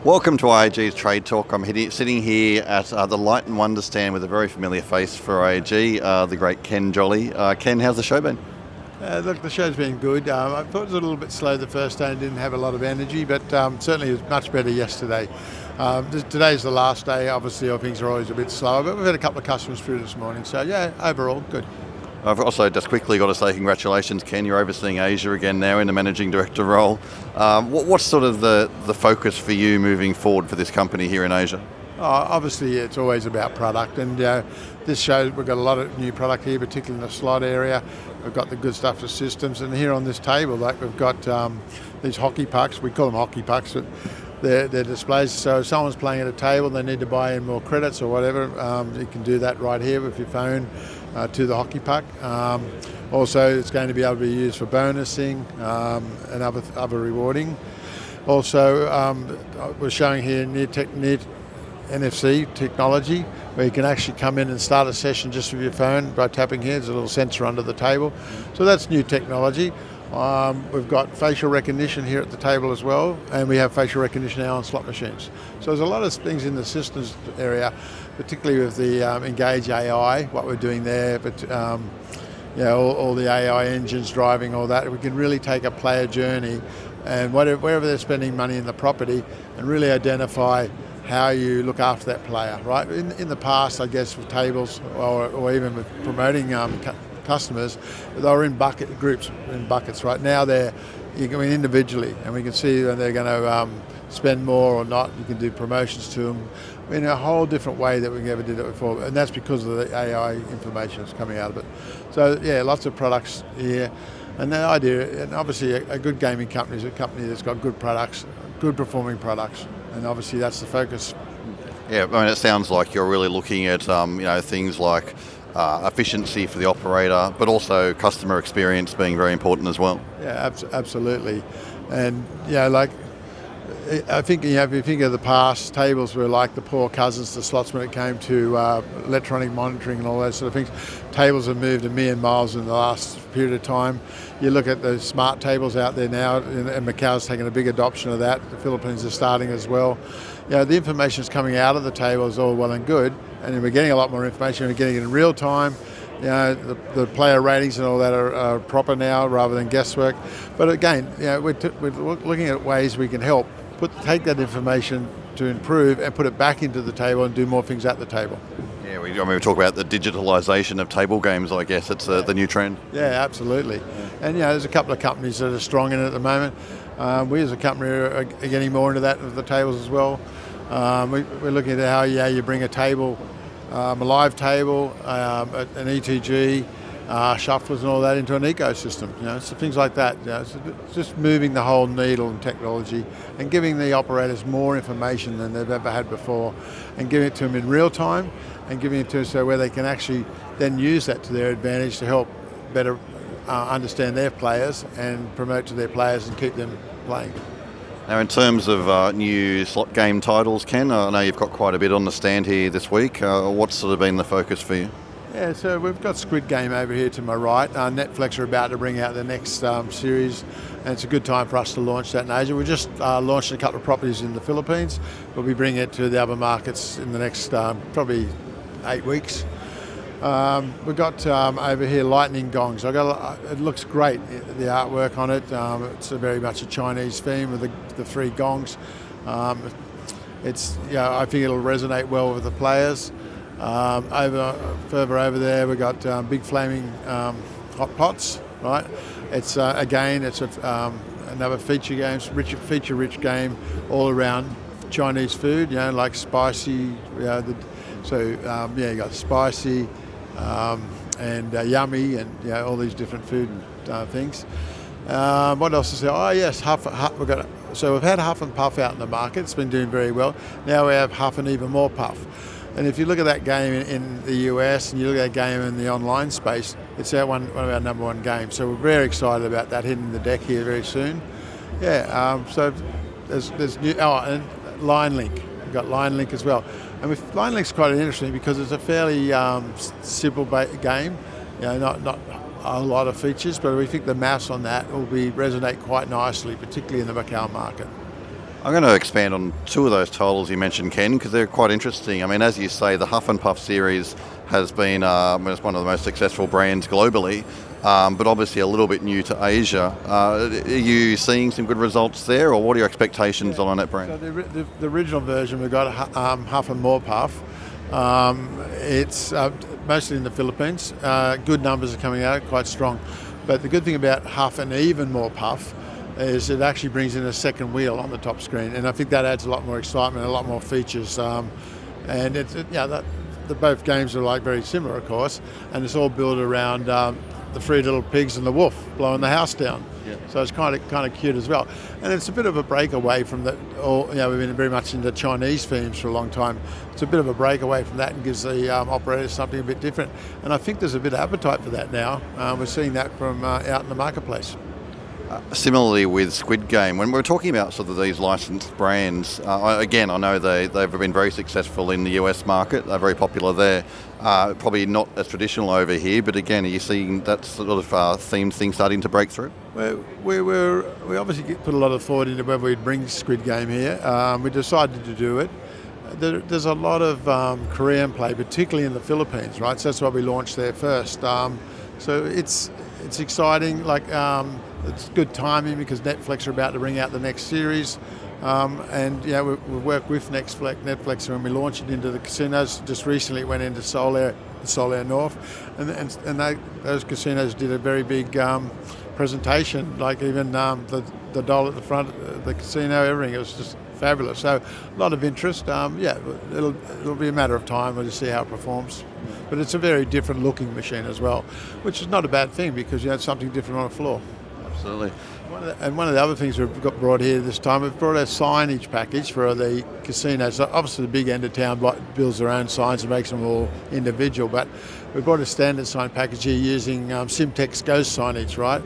Welcome to IAG's Trade Talk. I'm sitting here at the Light and Wonder stand with a very familiar face for IAG, the great Ken Jolly. Ken, how's the show been? Look, the show's been good. I thought it was a little bit slow the first day and didn't have a lot of energy, but certainly it was much better yesterday. Today's the last day. Obviously, things are always a bit slower, but we've had a couple of customers through this morning. So, yeah, overall, good. I've also just quickly got to say congratulations, Ken. You're overseeing Asia again now in the managing director role. What's sort of the focus for you moving forward for this company here in Asia? Obviously, it's always about product, and this shows we've got a lot of new product here, particularly in the slot area. We've got the good stuff for systems, and here on this table, like we've got these hockey pucks. We call them hockey pucks, but they're displays. So if someone's playing at a table, they need to buy in more credits or whatever. You can do that right here with your phone to the hockey puck. Also, it's going to be able to be used for bonusing and other rewarding. Also, we're showing here near NFC technology, where you can actually come in and start a session just with your phone by tapping here. There's a little sensor under the table. So that's new technology. We've got facial recognition here at the table as well, and we have facial recognition now on slot machines. So there's a lot of things in the systems area, particularly with the Engage AI, what we're doing there, but all the AI engines driving all that. We can really take a player journey and wherever they're spending money in the property and really identify how you look after that player, right? In the past, I guess, with tables or even with promoting customers, they were in groups, in buckets. Right now, you go in individually, and we can see when they're going to spend more or not. You can do promotions to them in a whole different way that we never did it before, and that's because of the AI information that's coming out of it. So, yeah, lots of products here. And the idea, and obviously a good gaming company is a company that's got good products, good performing products, and obviously that's the focus. Yeah, I mean, it sounds like you're really looking at things like efficiency for the operator, but also customer experience being very important as well. Yeah, absolutely. And I think if you think of the past, tables were like the poor cousins to slots when it came to electronic monitoring and all those sort of things. Tables have moved a million miles in the last period of time. You look at the smart tables out there now, and Macau's taken a big adoption of that. The Philippines are starting as well. The information is coming out of the table is all well and good, and we're getting a lot more information. We're getting it in real time. The player ratings and all that are proper now rather than guesswork. But again, we're looking at ways we can help take that information to improve and put it back into the table and do more things at the table. Yeah, we talk about the digitalisation of table games. I guess it's the new trend. Yeah, absolutely. And there's a couple of companies that are strong in it at the moment. We as a company are getting more into that with the tables as well. We're looking at how you bring a table, a live table, an ETG, shufflers and all that into an ecosystem, so things like that. It's just moving the whole needle in technology and giving the operators more information than they've ever had before, and giving it to them in real time, and giving it to them so where they can actually then use that to their advantage to help better understand their players and promote to their players and keep them playing. Now, in terms of new slot game titles, Ken, I know you've got quite a bit on the stand here this week. What's sort of been the focus for you? Yeah, so we've got Squid Game over here to my right. Netflix are about to bring out the next series, and it's a good time for us to launch that in Asia. We just launched a couple of properties in the Philippines. We'll be bringing it to the other markets in the next probably 8 weeks. We've got over here lightning gongs. It looks great, the artwork on it. It's very much a Chinese theme with the 3 gongs. I think it'll resonate well with the players. Further over there, we've got big flaming hot pots. Right, it's another feature-rich game all around Chinese food. Like spicy. You got spicy and yummy, and all these different food things. What else is there? Oh yes, Huff. We've had Huff and Puff out in the market. It's been doing very well. Now we have Huff and even more Puff. And if you look at that game in the US and you look at that game in the online space, it's one of our number one games. So we're very excited about that hitting the deck here very soon. So there's new. And Line Link. We've got Line Link as well. And with Line Link's quite interesting because it's a fairly simple game. Not a lot of features, but we think the maths on that will resonate quite nicely, particularly in the Macau market. I'm going to expand on two of those titles you mentioned, Ken, because they're quite interesting. I mean, as you say, the Huff and Puff series has been it's one of the most successful brands globally, but obviously a little bit new to Asia. Are you seeing some good results there, or what are your expectations on that brand? So the original version, we've got Huff and More Puff. It's mostly in the Philippines. Good numbers are coming out, quite strong. But the good thing about Huff and even More Puff is it actually brings in a second wheel on the top screen, and I think that adds a lot more excitement, a lot more features. And the both games are like very similar, of course, and it's all built around the three little pigs and the wolf blowing the house down. Yeah. So it's kind of cute as well, and it's a bit of a breakaway from we've been very much into Chinese themes for a long time. It's a bit of a breakaway from that and gives the operators something a bit different, and I think there's a bit of appetite for that now. We're seeing that from out in the marketplace. Similarly with Squid Game, when we're talking about sort of these licensed brands, again, I know they've been very successful in the US market. They're very popular there. Probably not as traditional over here, but again, are you seeing that sort of themed thing starting to break through? Well, we obviously put a lot of thought into whether we'd bring Squid Game here. We decided to do it. There's a lot of Korean play, particularly in the Philippines, right? So that's why we launched there first. So it's exciting. It's good timing because Netflix are about to bring out the next series, and we work with Netflix when we launch it into the casinos. Just recently, it went into Solaire North, and those casinos did a very big presentation. Like even the doll at the front of the casino, everything. It was just fabulous. So a lot of interest. It'll be a matter of time. We'll just see how it performs. But it's a very different looking machine as well, which is not a bad thing because it's something different on the floor. Absolutely. One of the other things we've got brought here this time, we've brought a signage package for the casinos. So obviously, the big end of town builds their own signs and makes them all individual, but we've brought a standard sign package here using Simtex Ghost signage, right,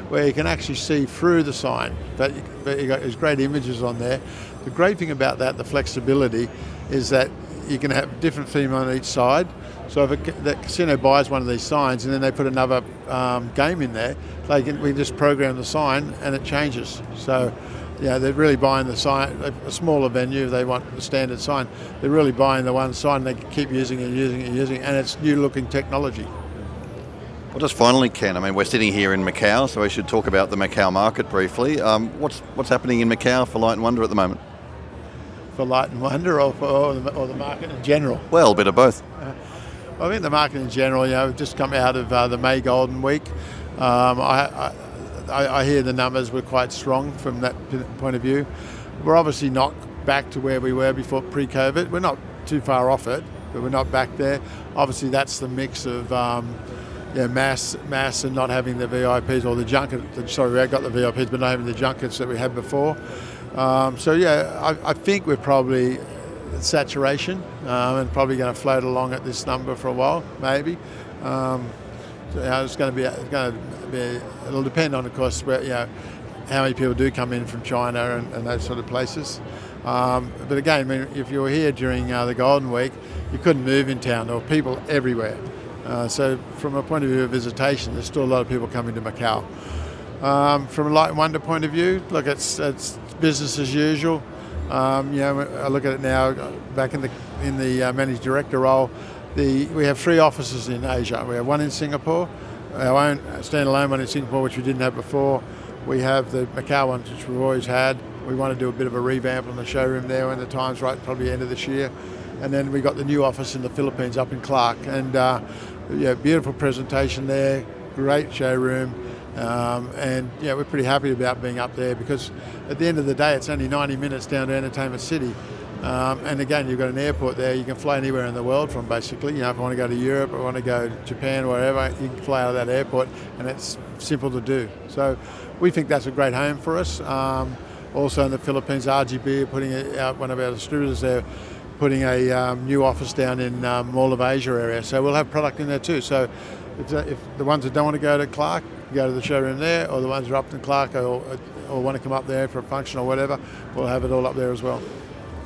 where you can actually see through the sign. But there's great images on there. The great thing about that, the flexibility, is that you can have different theme on each side. So if the casino buys one of these signs and then they put another game in there, we just program the sign and it changes. So they're really buying the sign. A smaller venue, if they want the standard sign, they're really buying the one sign. They can keep using it, and it's new looking technology. Well, just finally, Ken, I mean, we're sitting here in Macau, so we should talk about the Macau market briefly. What's happening in Macau for Light & Wonder at the moment? For Light & Wonder or the market in general? Well, a bit of both. I think the market in general, we've just come out of the May Golden Week. I hear the numbers were quite strong from that point of view. We're obviously not back to where we were before pre-COVID. We're not too far off it, but we're not back there. Obviously, that's the mix of mass and not having the VIPs or the junket. Sorry, we got the VIPs, but not having the junkets that we had before. I think we're probably at saturation and probably going to float along at this number for a while, maybe. It's going to be. It'll depend on, of course, where how many people do come in from China and those sort of places. But again, I mean, if you were here during the Golden Week, you couldn't move in town. There were people everywhere. So from a point of view of visitation, there's still a lot of people coming to Macau. From a Light & Wonder point of view, look, it's business as usual. I look at it now, back in the managing director role, we have 3 offices in Asia. We have one in Singapore, our own standalone one in Singapore, which we didn't have before. We have the Macau one, which we've always had. We want to do a bit of a revamp on the showroom there when the time's right, probably end of this year. And then we got the new office in the Philippines up in Clark. And beautiful presentation there, great showroom. We're pretty happy about being up there because at the end of the day, it's only 90 minutes down to Entertainment City. And again, you've got an airport there. You can fly anywhere in the world from, basically. If I want to go to Europe or I want to go to Japan, wherever, you can fly out of that airport, and it's simple to do. So we think that's a great home for us. Also in the Philippines, RGB are putting out, one of our distributors there, putting a new office down in Mall of Asia area. So we'll have product in there too. So if the ones that don't want to go to Clark, go to the showroom there, or the ones that are up in Clark or want to come up there for a function or whatever, we'll have it all up there as well.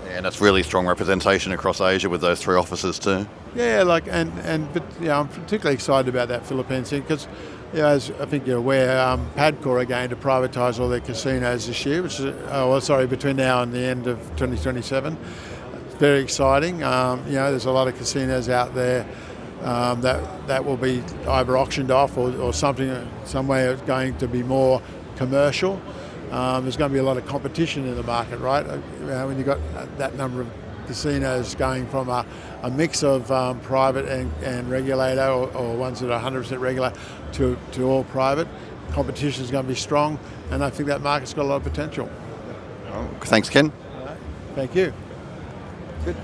And it's really strong representation across Asia with those 3 offices too. Yeah, I'm particularly excited about that Philippines thing because Yeah, as I think you're aware, Padcor are going to privatise all their casinos this year, which is, between now and the end of 2027. It's very exciting. There's a lot of casinos out there that will be either auctioned off or some way it's going to be more commercial. There's going to be a lot of competition in the market, right? When you've got that number of casinos going from a mix of private and regulator or ones that are 100% regulated to all private, competition is going to be strong, and I think that market's got a lot of potential. Thanks, Ken. All right. Thank you. Good.